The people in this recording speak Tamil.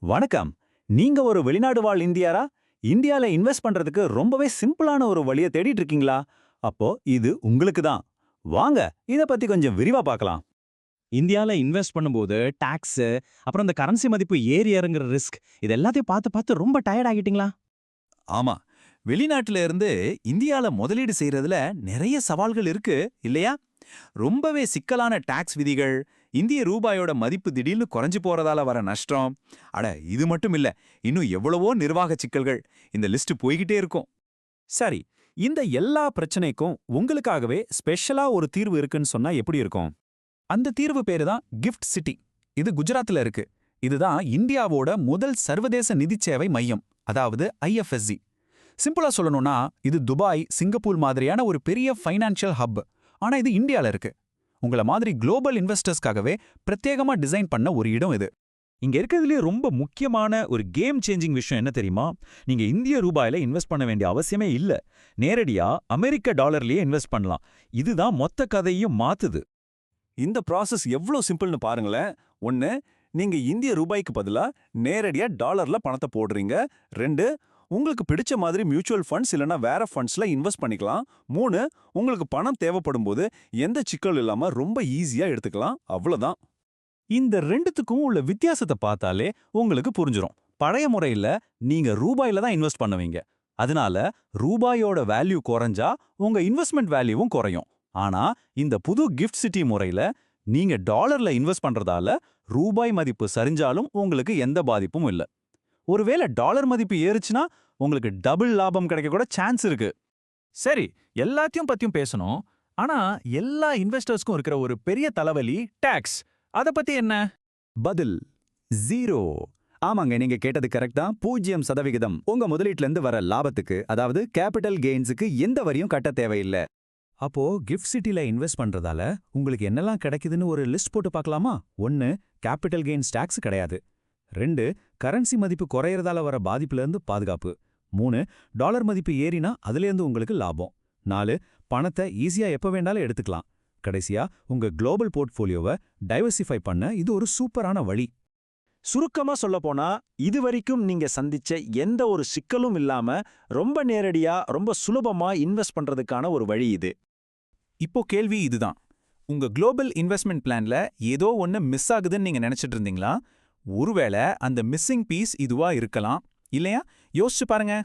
வணக்கம். நீங்க ஒரு வெளிநாடு வாழ் இந்தியரா? இந்தியால இன்வெஸ்ட் பண்றதுக்கு ரொம்பவே சிம்பிளான ஒரு வழிய தேடிட்டு இருக்கீங்களா? அப்போ இது உங்களுக்கு தான். வாங்க, இத பத்தி கொஞ்சம் விரிவா பார்க்கலாம். இந்தியால இன்வெஸ்ட் பண்ணும்போது டாக்ஸ், அப்புறம் இந்த கரன்சி மதிப்பு ஏறி இறங்குற ரிஸ்க் இது எல்லாத்தையும் பார்த்து பார்த்து ரொம்ப டயர்ட் ஆகிட்டீங்களா? ஆமா. வெளிநாட்டுல இருந்து இந்தியால முதலீடு செய்யறதுல நிறைய சவால்கள் இருக்கு, இல்லையா? ரொம்பவே சிக்கலான டாக்ஸ் விதிகள், இந்திய ரூபாயோட மதிப்பு திடீர்னு குறைஞ்சு போறதால வர நஷ்டம். அட இது மட்டும் இல்ல, இன்னும் எவ்வளவோ நிர்வாக சிக்கல்கள். இந்த லிஸ்ட் போய்கிட்டே இருக்கும். சரி, இந்த எல்லா பிரச்சனைக்கும் உங்களுக்காகவே ஸ்பெஷலா ஒரு தீர்வு இருக்குன்னு சொன்னா எப்படி இருக்கும்? அந்த தீர்வு பேரு தான் கிஃப்ட் சிட்டி. இது குஜராத்ல இருக்கு. இதுதான் இந்தியாவோட முதல் சர்வதேச நிதிச் சேவை மையம், அதாவது IFSC. சிம்பிளா சொல்லணும்னா, இது துபாய், சிங்கப்பூர் மாதிரியான ஒரு பெரிய ஃபைனான்ஷியல் ஹப். ஆனா இது இந்தியால இருக்கு. உங்கள மாதிரி குளோபல் இன்வெஸ்டர்ஸ்க்காகவே பிரத்யேகமா டிசைன் பண்ண ஒரு இடம் இது. இங்க இருக்கிறதுலே ரொம்ப முக்கியமான ஒரு கேம் சேஞ்சிங் விஷயம் என்ன தெரியுமா? நீங்க இந்திய ரூபாயில இன்வெஸ்ட் பண்ண வேண்டிய அவசியமே இல்ல. நேரடியா அமெரிக்க டாலர்லயே இன்வெஸ்ட் பண்ணலாம். இதுதான் மொத்த கதையையும் மாத்துது. இந்த ப்ராசஸ் எவ்ளோ சிம்பிள்னு பாருங்களேன். 1. நீங்க இந்திய ரூபாய்க்கு பதிலா நேரடியா டாலர்ல பணத்தை போடுறீங்க. 2. உங்களுக்கு பிடிச்ச மாதிரி மியூச்சுவல் ஃபண்ட்ஸ் இல்லனா வேற ஃபண்ட்ஸ்ல இன்வெஸ்ட் பண்ணிக்கலாம். 3. உங்களுக்கு பணம் தேவைப்படும்போது எந்த சிக்கல் இல்லாம ரொம்ப ஈஸியா எடுத்துக்கலாம். அவ்வளவுதான். இந்த ரெண்டுத்துக்கும் உள்ள வித்தியாசத்தை பார்த்தாலே உங்களுக்கு புரிஞ்சிரும். பழைய முறையில நீங்க ரூபாயில தான் இன்வெஸ்ட் பண்ணுவீங்க. அதனால ரூபாயோட வேல்யூ குறைஞ்சா உங்க இன்வெஸ்ட்மெண்ட் வேல்யூவும் குறையும். ஆனா இந்த புது கிஃப்ட் சிட்டி முறையில நீங்க டாலர்ல இன்வெஸ்ட் பண்றதால ரூபாய் மதிப்பு சரிஞ்சாலும் உங்களுக்கு எந்த பாதிப்பும் இல்ல. ஒருவேளை டாலர் மதிப்பு ஏறுச்சுன்னா உங்களுக்கு டபுள் லாபம் கிடைக்க கூட சான்ஸ் இருக்கு. சரி, எல்லாத்தையும் பத்தியும் பேசணும். ஆனா எல்லா இன்வெஸ்டர்ஸ்க்கும் இருக்கிற ஒரு பெரிய தலைவலி டாக்ஸ். அத பத்தி என்ன? பதில் 0. ஆமாங்க, நீங்க கேட்டது கரெக்ட் தான். 0% உங்க முதலீட்டுல இருந்து வர லாபத்துக்கு, அதாவது கேபிட்டல் கெயின்ஸுக்கு எந்த வரியும் கட்ட தேவையில்ல. அப்போ கிஃப்ட் சிட்டில இன்வெஸ்ட் பண்றதால உங்களுக்கு என்னெல்லாம் கிடைக்குதுன்னு ஒரு லிஸ்ட் போட்டு பார்க்கலாமா? 1. கேபிட்டல் கெயின்ஸ் டாக்ஸ் கிடையாது. 2. கரன்சி மதிப்பு குறையறதால வர பாதிப்புல இருந்து பாதுகாப்பு. 3. டாலர் மதிப்பு ஏறினா அதுலேருந்து உங்களுக்கு லாபம். 4. பணத்தை ஈஸியா எப்ப வேண்டாலும் எடுத்துக்கலாம். கடைசியா உங்க குளோபல் போர்ட்ஃபோலியோவை டைவர்சிஃபை பண்ண இது ஒரு சூப்பரான வழி. சுருக்கமா சொல்லப்போனா, இதுவரைக்கும் நீங்க சந்திச்ச எந்த ஒரு சிக்கலும் இல்லாம ரொம்ப நேரடியா ரொம்ப சுலபமா இன்வெஸ்ட் பண்றதுக்கான ஒரு வழி இது. இப்போ கேள்வி இதுதான். உங்க குளோபல் இன்வெஸ்ட்மெண்ட் பிளான்ல ஏதோ ஒன்னு மிஸ் ஆகுதுன்னு நீங்க நினைச்சிட்டு இருந்தீங்களா? ஒருவேளை அந்த மிஸ்ஸிங் பீஸ் இதுவா இருக்கலாம், இல்லையா? யோசிச்சு பாருங்க.